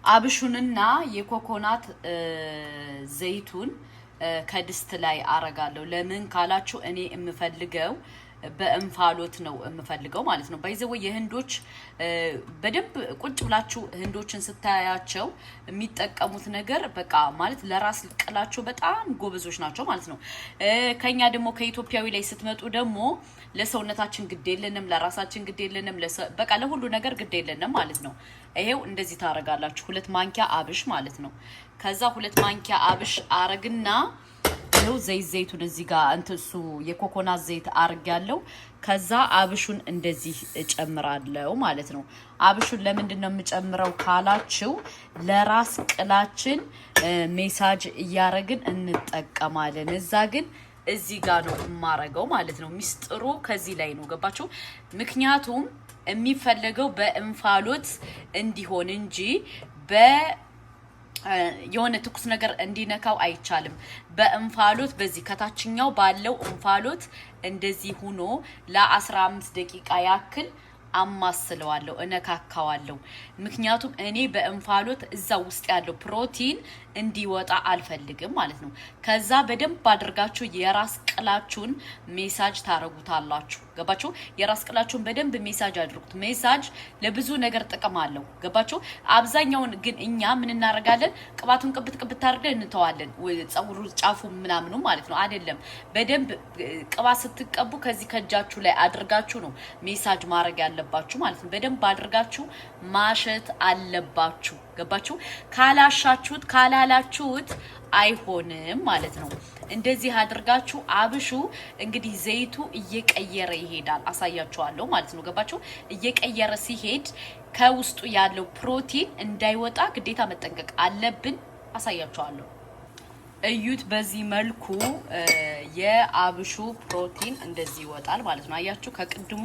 አብሹንና የኮኮናት ዘይቱን ከድስት ላይ አረጋለሁ። ለምን ካላችሁ እኔ የምፈልገው በእንፋሎት ነው የምፈልገው ማለት ነው። ባይዘው የህንዶች በደንብ ቁጭ ብላችሁ ህንዶችን ስታያቸው የሚጠቀሙት ነገር በቃ ማለት ለራስ ቅላቸው በጣም ጎበዞች ናቸው ማለት ነው። ከኛ ደግሞ ከኢትዮጵያዊ ላይ ስትመጡ ደግሞ ለሰውነታችን ግድ የለንም፣ ለራሳችን ግድ የለንም፣ በቃ ለሁሉ ነገር ግድ የለንም ማለት ነው። ይሄው እንደዚህ ታረጋላችሁ። 2 ማንኪያ አብሽ ማለት ነው። ከዛ 2 ማንኪያ አብሽ አረግና ነው ዘይቱን እዚህ ጋር እንትሱ የኮኮናት ዘይት አርግ ያለው። ከዛ አብሹን እንደዚህ እጨምራለሁ ማለት ነው። አብሹን ለምንድን ነው የምጨምረው ካላችሁ ለራስ ቅላችን ሜሳጅ እያረግን እንጠቀማለን። እዛ ግን እዚህ ጋር ነው የማረገው ማለት ነው። ሚስጥሩ ከዚህ ላይ ነው። ገባችሁ? ምክንያቱም የሚፈለገው በእንፋሎት እንዲሆን እንጂ የሆነ ትኩስ ነገር እንዲነካው አይቻልም። በእንፋሎት በዚህ ከታችኛው ባለው እንፋሎት እንደዚህ ሆኖ ለ15 ደቂቃ ያክል አማስለዋለሁ፣ እነካካዋለሁ። ምክንያቱም እኔ በእንፋሎት እዛ ውስጥ ያለው ፕሮቲን እንዲወጣ አልፈልግም ማለት ነው። ከዛ በደንብ አድርጋችሁ የራስ ቅላችሁን ሜሳጅ ታረጉታላችሁ። ገባችሁ? የራስ ቅላችሁን በደንብ ሜሳጅ አድርጉት። ሜሳጅ ለብዙ ነገር ጥቅም አለው። ገባችሁ? አብዛኛውን ግን እኛ ምን እናደርጋለን? ቅባቱን ቅብት አድርገን እንተዋለን። ጸጉሩ ጫፉ ምናምኑ ማለት ነው። አይደለም። በደንብ ቅባት ስትቀቡ ከዚህ ከእጃችሁ ላይ አድርጋችሁ ነው ሜሳጅ ማድረግ ያለባችሁ ማለት ነው። በደንብ አድርጋችሁ ማሸት አለባችሁ። ገባችሁ? ካላሻችሁት ካላላችሁት አይሆንም ማለት ነው። እንደዚህ አድርጋችሁ አብሹ። እንግዲህ ዘይቱ እየቀየረ ይሄዳል፣ አሳያችኋለሁ ማለት ነው። ገባችሁ? እየቀየረ ሲሄድ ከውስጡ ያለው ፕሮቲን እንዳይወጣ ግዴታ መጠንቀቅ አለብን። አሳያችኋለሁ። እዩት። በዚህ መልኩ የአብሹ ፕሮቲን እንደዚህ ይወጣል ማለት ነው። አያችሁ? ከቅድሙ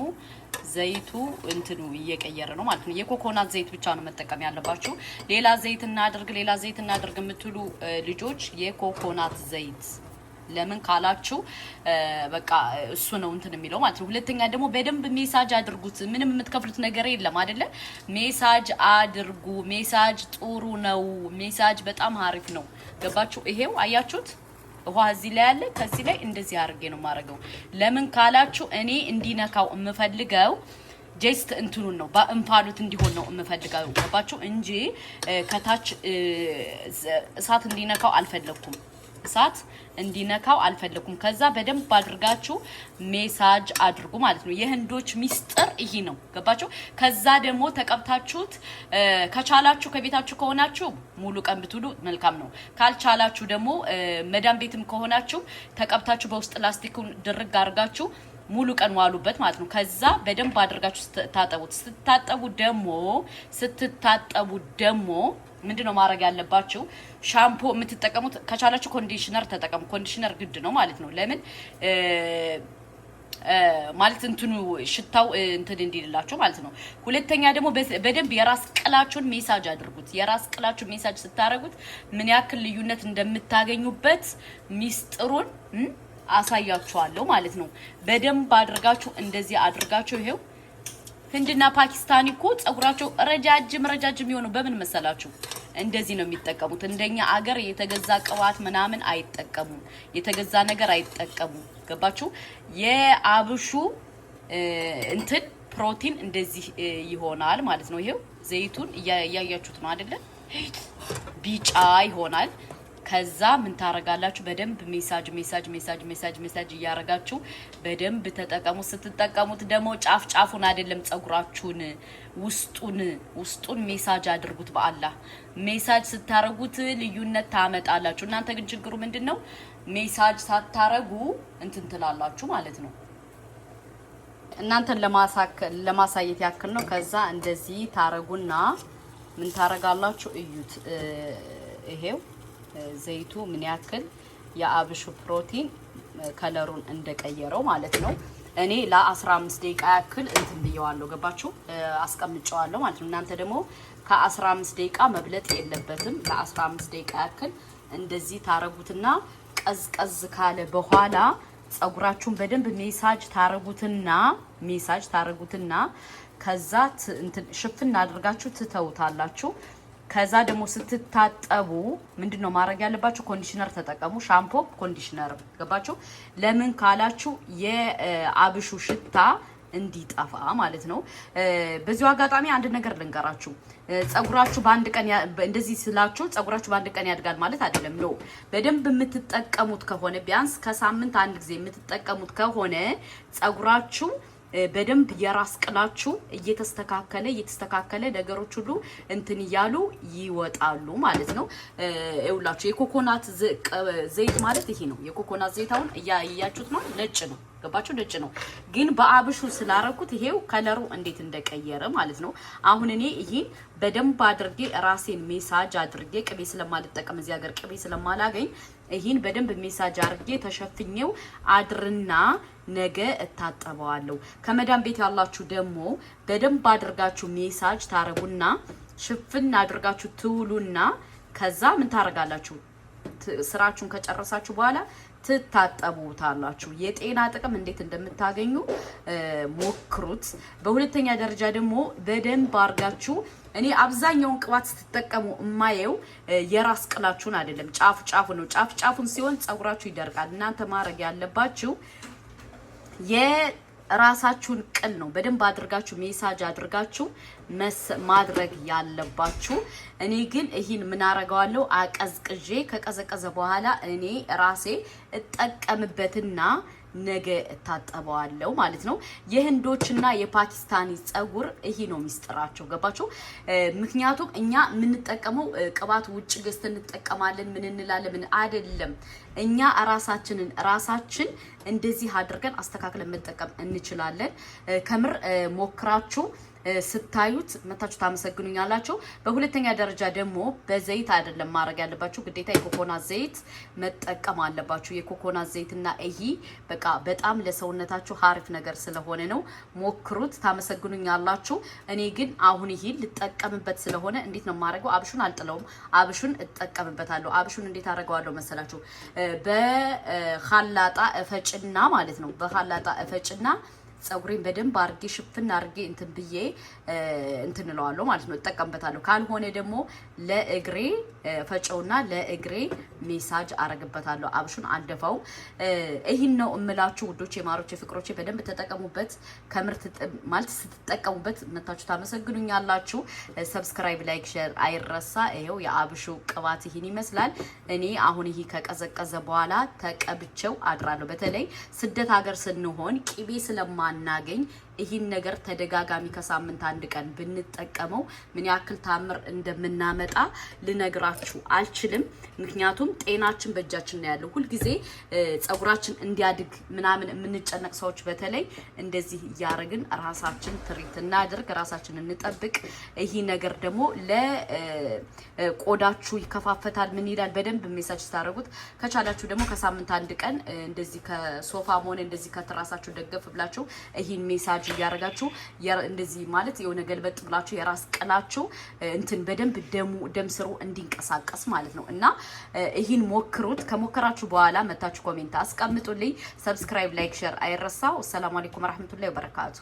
ዘይቱ እንትኑ እየቀየረ ነው ማለት ነው። የኮኮናት ዘይት ብቻ ነው መጠቀም ያለባችሁ። ሌላ ዘይት እናድርግ የምትሉ ልጆች የኮኮናት ዘይት ለምን ካላችሁ በቃ እሱ ነው እንትን የሚለው ማለት ነው። ሁለተኛ ደግሞ በደንብ ሜሳጅ አድርጉት። ምንም የምትከፍሉት ነገር የለም አይደለ? ሜሳጅ አድርጉ። ሜሳጅ ጥሩ ነው። ሜሳጅ በጣም አሪፍ ነው። ገባችሁ? ይሄው አያችሁት? ውሃ እዚህ ላይ አለ። ከዚህ ላይ እንደዚህ አድርጌ ነው የማደርገው። ለምን ካላችሁ እኔ እንዲነካው የምፈልገው ጀስት እንትኑን ነው፣ በእንፋሎት እንዲሆን ነው የምፈልገው። ገባችሁ? እንጂ ከታች እሳት እንዲነካው አልፈለኩም። ከዛ በደንብ አድርጋችሁ ሜሳጅ አድርጉ ማለት ነው። የህንዶች ሚስጥር ይሄ ነው። ገባችሁ? ከዛ ደግሞ ተቀብታችሁት ከቻላችሁ ከቤታችሁ ከሆናችሁ ሙሉ ቀን ብትውሉ መልካም ነው። ካልቻላችሁ ደግሞ መዳም ቤትም ከሆናችሁ ተቀብታችሁ በውስጥ ላስቲኩን ድርግ አድርጋችሁ ሙሉ ቀን ዋሉበት ማለት ነው። ከዛ በደንብ አድርጋችሁ ታጠቡት። ስትታጠቡ ደግሞ ምንድነው ማድረግ ያለባችሁ? ሻምፖ የምትጠቀሙት ከቻላችሁ ኮንዲሽነር ተጠቀሙ። ኮንዲሽነር ግድ ነው ማለት ነው። ለምን ማለት እንትኑ ሽታው እንትን እንዲልላችሁ ማለት ነው። ሁለተኛ ደግሞ በደንብ የራስ ቅላችሁን ሜሳጅ አድርጉት። የራስ ቅላችሁን ሜሳጅ ስታረጉት ምን ያክል ልዩነት እንደምታገኙበት ሚስጥሩን አሳያችኋለሁ ማለት ነው። በደንብ አድርጋችሁ እንደዚህ አድርጋችሁ ይሄው ህንድና ፓኪስታኒ እኮ ጸጉራቸው ረጃጅም የሆነው በምን መሰላችሁ? እንደዚህ ነው የሚጠቀሙት። እንደኛ አገር የተገዛ ቅባት ምናምን አይጠቀሙም። የተገዛ ነገር አይጠቀሙም። ገባችሁ? የአብሹ እንትን ፕሮቲን እንደዚህ ይሆናል ማለት ነው። ይሄው ዘይቱን እያያችሁት ነው አይደለ? ቢጫ ይሆናል። ከዛ ምን ታረጋላችሁ? በደንብ ሜሳጅ እያረጋችሁ በደንብ ተጠቀሙ። ስትጠቀሙት ደግሞ ጫፉን አይደለም ጸጉራችሁን ውስጡን ሜሳጅ አድርጉት። በአላህ ሜሳጅ ስታረጉት ልዩነት ታመጣላችሁ። እናንተ ግን ችግሩ ምንድነው? ሜሳጅ ሳታረጉ እንትን ትላላችሁ ማለት ነው። እናንተን ለማሳየት ያክል ነው። ከዛ እንደዚህ ታረጉና ምን ታረጋላችሁ? እዩት። ይሄው ዘይቱ ምን ያክል የአብሹ ፕሮቲን ከለሩን እንደቀየረው ማለት ነው። እኔ ለ15 ደቂቃ ያክል እንትን ብየዋለሁ። ገባችሁ? አስቀምጨዋለሁ ማለት ነው። እናንተ ደግሞ ከ15 ደቂቃ መብለጥ የለበትም። ለ15 ደቂቃ ያክል እንደዚህ ታረጉትና ቀዝቀዝ ካለ በኋላ ጸጉራችሁን በደንብ ሜሳጅ ታረጉትና ከዛ እንትን ሽፍን አድርጋችሁ ትተውታላችሁ። ከዛ ደግሞ ስትታጠቡ ምንድነው ማድረግ ያለባችሁ? ኮንዲሽነር ተጠቀሙ። ሻምፖ ኮንዲሽነር ገባችሁ? ለምን ካላችሁ የአብሹ ሽታ እንዲጠፋ ማለት ነው። በዚሁ አጋጣሚ አንድ ነገር ልንገራችሁ። ጸጉራችሁ በአንድ ቀን እንደዚህ ስላችሁ ጸጉራችሁ በአንድ ቀን ያድጋል ማለት አይደለም ነው። በደንብ የምትጠቀሙት ከሆነ ቢያንስ ከሳምንት አንድ ጊዜ የምትጠቀሙት ከሆነ ጸጉራችሁ በደንብ የራስ ቅላችሁ እየተስተካከለ ነገሮች ሁሉ እንትን ይያሉ ይወጣሉ ማለት ነው። ይውላችሁ የኮኮናት ዘይት ማለት ይሄ ነው። የኮኮናት ዘይት አሁን እያያችሁት ነው፣ ነጭ ነው። ገባችሁ? ነጭ ነው። ግን በአብሹ ስላረኩት ይሄው ከለሩ እንዴት እንደቀየረ ማለት ነው። አሁን እኔ ይሄን በደንብ አድርጌ ራሴን ሜሳጅ አድርጌ ቅቤ ስለማልጠቀም እዚህ ሀገር ቅቤ ስለማላገኝ ይሄን በደንብ ሜሳጅ አድርጌ ተሸፍኜው አድርና ነገ እታጠበዋለሁ። ከመዳም ቤት ያላችሁ ደግሞ በደንብ አድርጋችሁ ሜሳጅ ታረጉና ሽፍን አድርጋችሁ ትውሉና ከዛ ምን ታረጋላችሁ? ስራችሁን ከጨረሳችሁ በኋላ ትታጠቡታላችሁ። የጤና ጥቅም እንዴት እንደምታገኙ ሞክሩት። በሁለተኛ ደረጃ ደግሞ በደንብ አርጋችሁ እኔ አብዛኛውን ቅባት ስትጠቀሙ የማየው የራስ ቅላችሁን አይደለም፣ ጫፉ ነው። ጫፉን ሲሆን ጸጉራችሁ ይደርቃል። እናንተ ማድረግ ያለባችሁ የራሳችሁን ቅል ነው በደንብ አድርጋችሁ ሜሳጅ አድርጋችሁ ማድረግ ያለባችሁ። እኔ ግን ይሄን ምን አረጋዋለሁ? አቀዝቅዤ ከቀዘቀዘ በኋላ እኔ ራሴ እጠቀምበትና ነገ እታጠበዋለሁ ማለት ነው። የህንዶችና የፓኪስታኒ ጸጉር ይሄ ነው ሚስጥራቸው። ገባችሁ? ምክንያቱም እኛ የምንጠቀመው ቅባት ውጭ ገዝተን እንጠቀማለን። ምን እንላለን? ምን አይደለም። እኛ ራሳችን እንደዚህ አድርገን አስተካክለን መጠቀም እንችላለን። ከምር ሞክራችሁ ስታዩት መታችሁ ታመሰግኑኛላችሁ። በሁለተኛ ደረጃ ደግሞ በዘይት አይደለም ማድረግ ያለባችሁ፣ ግዴታ የኮኮናት ዘይት መጠቀም አለባችሁ። የኮኮናት ዘይትና ይሄ በቃ በጣም ለሰውነታችሁ አሪፍ ነገር ስለሆነ ነው። ሞክሩት፣ ታመሰግኑኛላችሁ። እኔ ግን አሁን ይሄ ልጠቀምበት ስለሆነ እንዴት ነው የማደርገው? አብሹን አልጥለውም፣ አብሹን እጠቀምበታለሁ። አብሹን እንዴት አደርገዋለሁ መሰላችሁ? በኻላጣ እፈጭና ማለት ነው። በኻላጣ እፈጭና ጸጉሬን በደንብ አርጌ ሽፍና አርጌ እንትን ብዬ እንትን እለዋለሁ ማለት ነው። እጠቀምበታለሁ። ካልሆነ ደግሞ ለእግሬ ፈጨውና ለእግሬ ሜሳጅ አረግበታለሁ። አብሹን አልደፋው። ይሄን ነው እምላችሁ ውዶቼ፣ ማሮቼ፣ ፍቅሮቼ በደንብ ተጠቀሙበት። ከምርት ማለት ስትጠቀሙበት መታችሁ ታመሰግኑኛላችሁ። ሰብስክራይብ፣ ላይክ፣ ሼር አይረሳ። ይሄው የአብሹ ቅባት ይሄን ይመስላል። እኔ አሁን ይሄ ከቀዘቀዘ በኋላ ተቀብቸው አድራለሁ። በተለይ ስደት ሀገር ስንሆን ቂቤ ስለማናገኝ ይህን ነገር ተደጋጋሚ ከሳምንት አንድ ቀን ብንጠቀመው ምን ያክል ታምር እንደምናመጣ ልነግራችሁ አልችልም። ምክንያቱም ጤናችን በእጃችን ነው ያለው። ሁሉ ጊዜ ጸጉራችን እንዲያድግ ምናምን የምንጨነቅ ሰዎች በተለይ እንደዚህ እያረግን ራሳችን ትሪት እናድርግ፣ ራሳችን እንጠብቅ። ይህ ነገር ደግሞ ለቆዳችሁ ይከፋፈታል። ምን ይላል? በደንብ ሜሳጅ ታደርጉት ከቻላችሁ ደግሞ ከሳምንት አንድ ቀን እንደዚህ ከሶፋም ሆነ እንደዚህ ከትራሳችሁ ደገፍ ብላችሁ ይህን ሜሳጅ እያረጋችሁ እንደዚህ ማለት የሆነ ገልበጥ ብላችሁ የራስ ቅላችሁ እንትን በደንብ ደም ስሩ እንዲንቀሳቀስ ማለት ነው። እና ይህን ሞክሩት። ከሞከራችሁ በኋላ መታችሁ ኮሜንት አስቀምጡልኝ። ሰብስክራይብ፣ ላይክ፣ ሼር አይረሳው። ሰላም አለይኩም ወራህመቱላሂ ወበረካቱ።